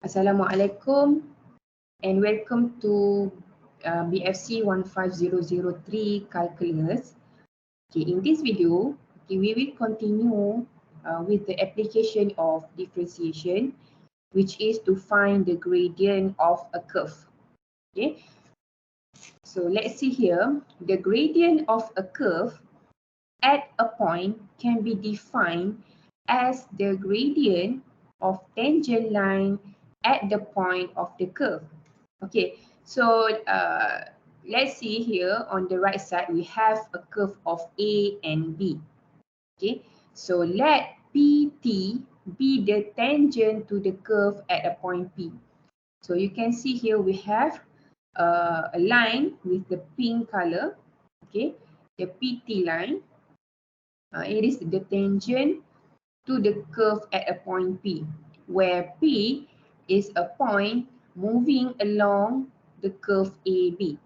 Assalamualaikum and welcome to BFC 15003 Calculus. Okay, in this video, we will continue with the application of differentiation, which is to find the gradient of a curve. Okay, so let's see here. The gradient of a curve at a point can be defined as the gradient of tangent line at the point of the curve. Okay, so let's see here on the right side, we have a curve of A and B. Okay, so let PT be the tangent to the curve at a point P. So you can see here we have a line with the pink color. Okay, the PT line. It is the tangent to the curve at a point P, where P is a point moving along the curve AB,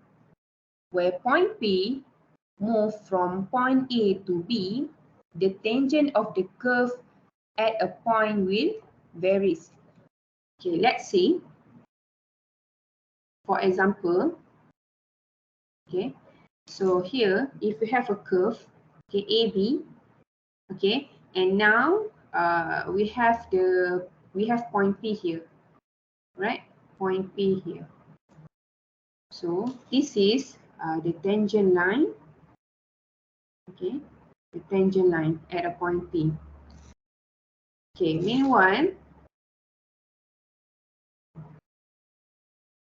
where point P moves from point A to B, the tangent of the curve at a point will varies. Okay, let's see. For example, okay, so here if we have a curve, okay, AB, okay, and now we have point P here, right? Point P here. So this is the tangent line, okay, the tangent line at a point P. Okay, meanwhile,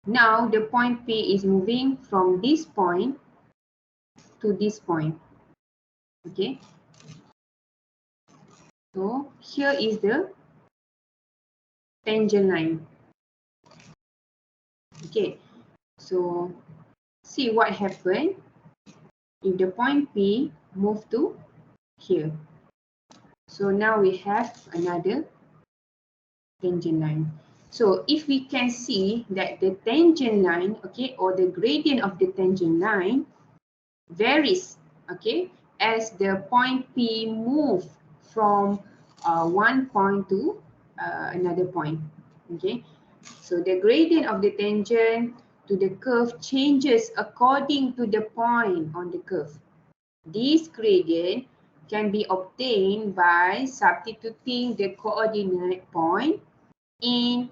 now the point P is moving from this point to this point, okay. So here is the tangent line. Okay, so see what happened if the point P move to here. So now we have another tangent line. So if we can see that the tangent line, okay, or the gradient of the tangent line varies, okay, as the point P move from one point to another point, okay. So the gradient of the tangent to the curve changes according to the point on the curve. This gradient can be obtained by substituting the coordinate point in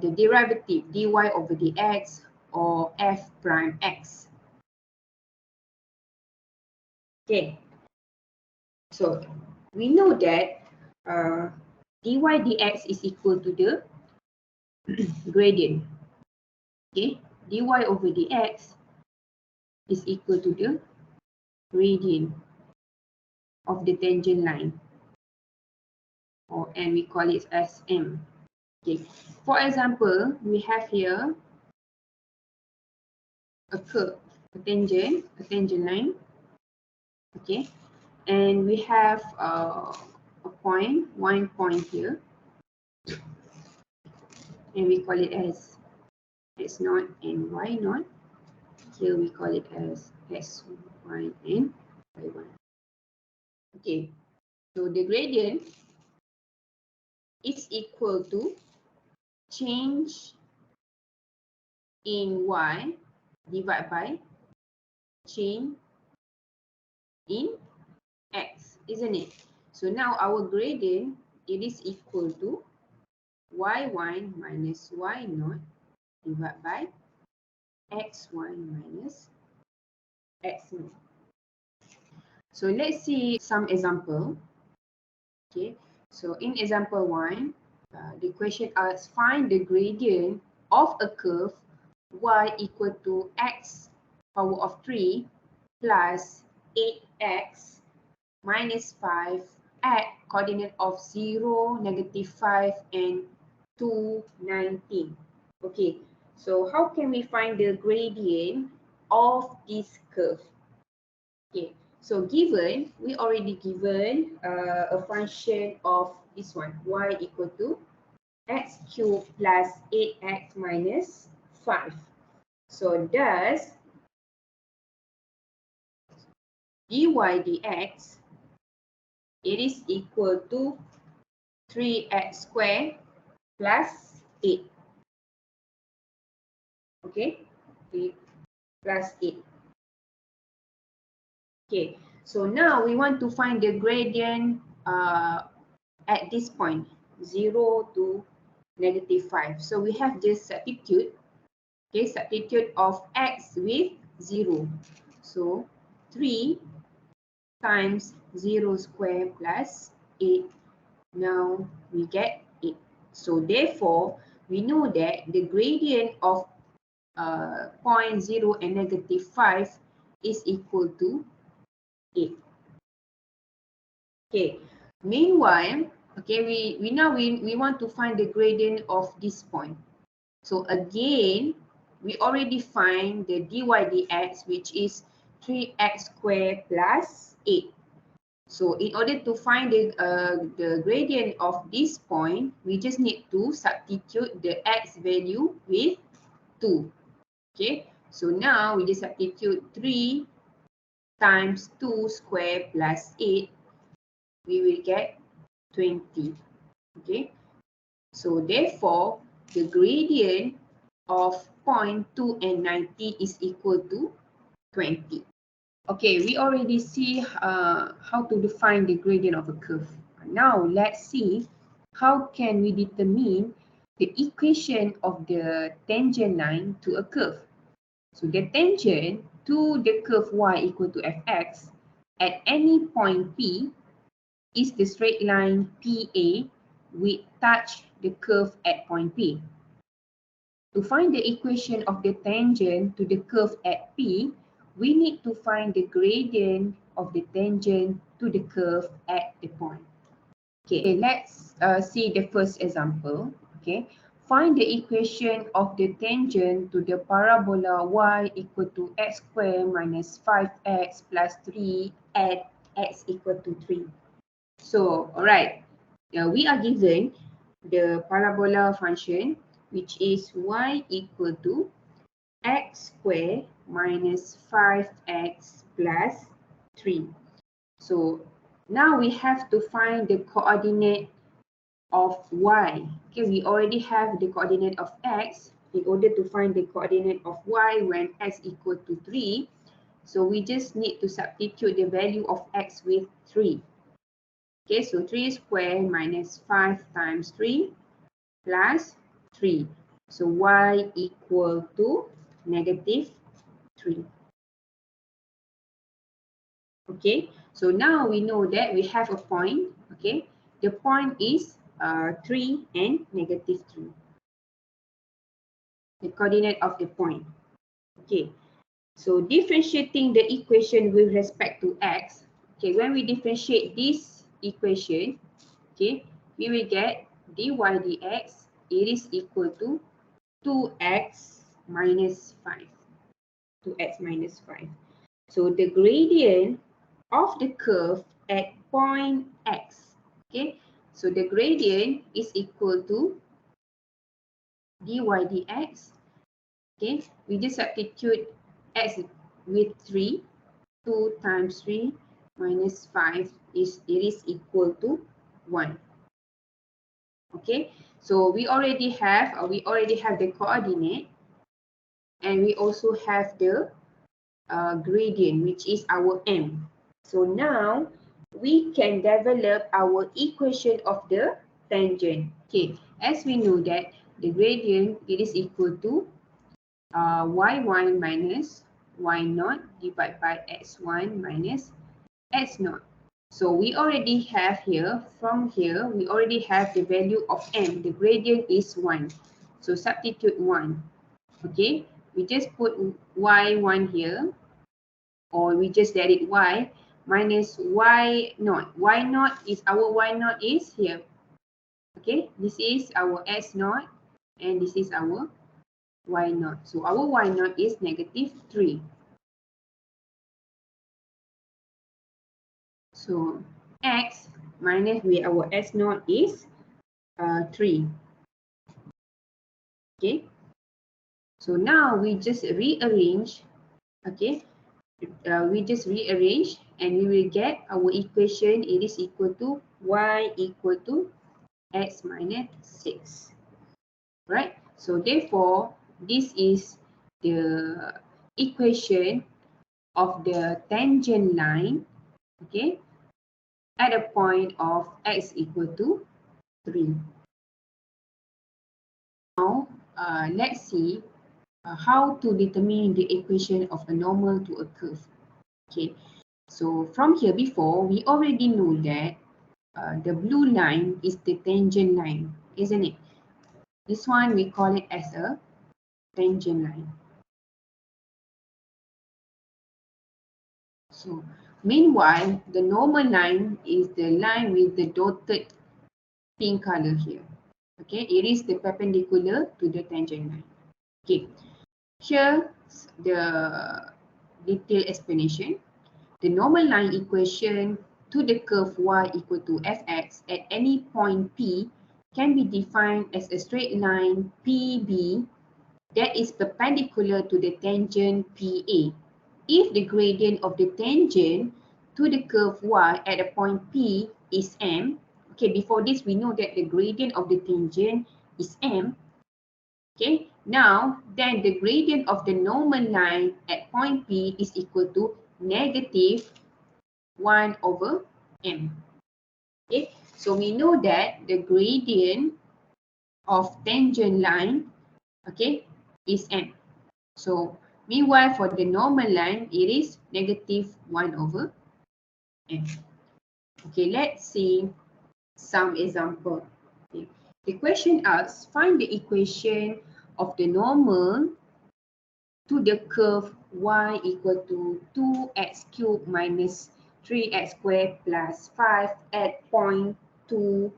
the derivative dy over dx or f prime x. Okay, so we know that dy dx is equal to the gradient. Okay, dy over dx is equal to the gradient of the tangent line, and we call it as m. Okay, for example, we have here a curve, a tangent line, okay, and we have one point here, and we call it as x0 and y0. Here we call it as s1 and y1. Okay, so the gradient is equal to change in y divided by change in x, isn't it? So now our gradient, it is equal to y1 minus y0 divided by x1 minus x0. So let's see some example. Okay, so in example 1, the question asks find the gradient of a curve y equal to x power of 3 plus 8x minus 5 at coordinate of 0, -5 and 2, 19. Okay, so how can we find the gradient of this curve? Okay, so we already given a function of this one, y equal to x cubed plus 8x minus 5. So thus, dy dx, it is equal to 3x squared plus 8. Okay, plus 8. Okay, so now we want to find the gradient at this point, 0 to -5. So we have this substitute, okay, substitute of x with 0. So 3 times 0 square plus 8. Now we get 8. So therefore, we know that the gradient of point 0 and -5 is equal to 8. Okay. Meanwhile, okay, we want to find the gradient of this point. So again, we already find the dy dx, which is 3x squared plus 8. So in order to find the gradient of this point, we just need to substitute the x value with 2. Okay, so now we just substitute 3 times 2 square plus 8, we will get 20. Okay, so therefore the gradient of point 2 and 90 is equal to 20. Okay, we already see how to define the gradient of a curve. Now let's see how can we determine the equation of the tangent line to a curve. So the tangent to the curve y equal to fx at any point P is the straight line PA which touch the curve at point P. To find the equation of the tangent to the curve at P, we need to find the gradient of the tangent to the curve at the point. Okay, let's see the first example. Okay, find the equation of the tangent to the parabola y equal to x squared minus 5x plus 3 at x equal to 3. So, alright, we are given the parabola function, which is y equal to x squared minus 5x plus 3. So now we have to find the coordinate of y. Okay, we already have the coordinate of x. In order to find the coordinate of y when x equal to 3, so we just need to substitute the value of x with 3. Okay, so 3 squared minus 5 times 3 plus 3. So y equal to -3. Okay, so now we know that we have a point. Okay, the point is 3 and -3. The coordinate of the point. Okay, so differentiating the equation with respect to x. Okay, when we differentiate this equation, okay, we will get dy dx, it is equal to 2x minus 5. 2x minus 5. So the gradient of the curve at point x, okay, so the gradient is equal to dy dx. Okay, we just substitute x with 3. 2 times 3 minus 5 is equal to 1. Okay, so we already have the coordinate, and we also have the gradient, which is our m. So now we can develop our equation of the tangent. Okay, as we know that the gradient, it is equal to y1 minus y0 divided by x1 minus x0. So we already have here, from here, we already have the value of m. The gradient is 1. So substitute 1. Okay, we just put y1 here, or we just let it y minus y0. Y0 is, our y0 is here. Okay, this is our s0, and this is our y0. So our y0 is -3. So x minus with our s0 is 3. Okay, so now we just rearrange. Okay, we just rearrange, and we will get our equation. It is equal to y equal to x minus 6. Right, so therefore this is the equation of the tangent line, okay, at a point of x equal to 3. Now, let's see how to determine the equation of a normal to a curve. Okay, so from here before, we already know that the blue line is the tangent line, isn't it? This one we call it as a tangent line. So, meanwhile, the normal line is the line with the dotted pink color here. Okay, it is the perpendicular to the tangent line. Okay, here's the detailed explanation. The normal line equation to the curve y equal to fx at any point P can be defined as a straight line PB that is perpendicular to the tangent PA. If the gradient of the tangent to the curve y at a point P is m, okay, before this we know that the gradient of the tangent is m, okay, now then the gradient of the normal line at point P is equal to negative 1 over m. Okay, so we know that the gradient of tangent line, okay, is m. So meanwhile for the normal line, it is negative 1 over m. Okay, let's see some example. Okay. The question asks, find the equation of the normal to the curve y equal to 2x cubed minus 3x squared plus 5 at point 2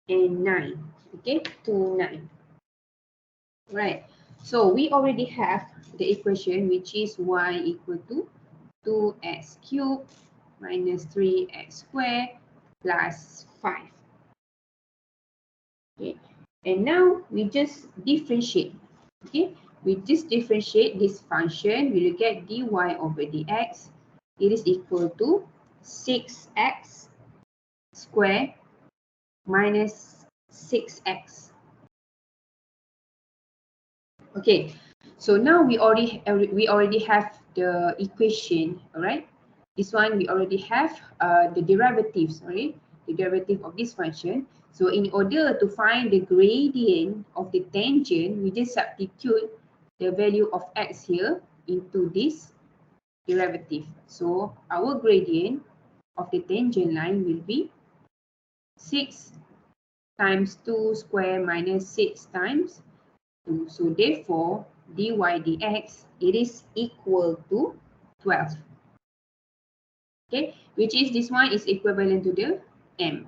and 9. Okay, 2, 9. Right. So we already have the equation which is y equal to 2x cubed minus 3x squared plus 5. Okay. And now we just differentiate. Okay. We just differentiate this function. We will get dy over dx. It is equal to 6x squared minus 6x. Okay. So now we already have the equation, all right? This one we already have the derivatives, right? The derivative of this function. So in order to find the gradient of the tangent, we just substitute the value of x here into this derivative. So our gradient of the tangent line will be 6 times 2 square minus 6 times 2. So therefore, dy dx, it is equal to 12. Okay, which is this one is equivalent to the m.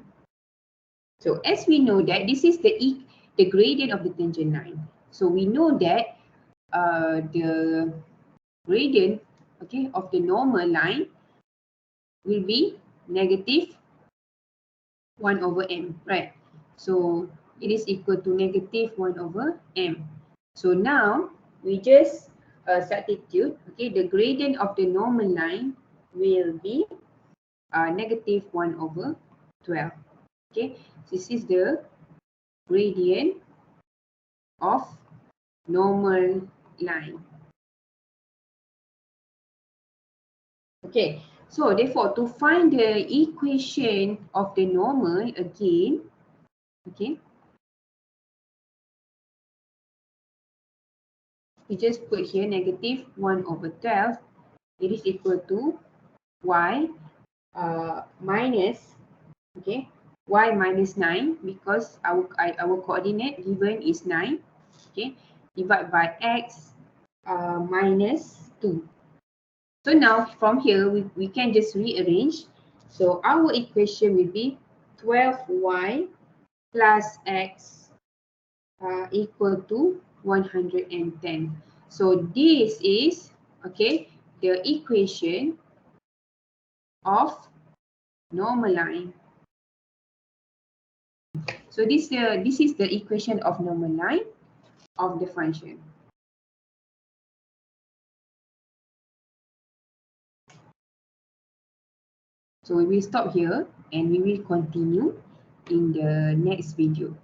So as we know that this is the gradient of the tangent line. So we know that the gradient, okay, of the normal line will be negative 1 over m, right? So it is equal to negative 1 over m. So now we just substitute, okay, the gradient of the normal line will be negative 1 over 12. Okay, this is the gradient of normal line. Okay, so therefore to find the equation of the normal again, okay, we just put here negative 1 over 12. It is equal to y minus, okay, y minus 9 because our coordinate given is 9. Okay, divide by x minus 2. So now from here we can just rearrange. So our equation will be 12y plus x equal to 110. So this is, okay, the equation of normal line. So this is the equation of normal line of the function. So we will stop here and we will continue in the next video.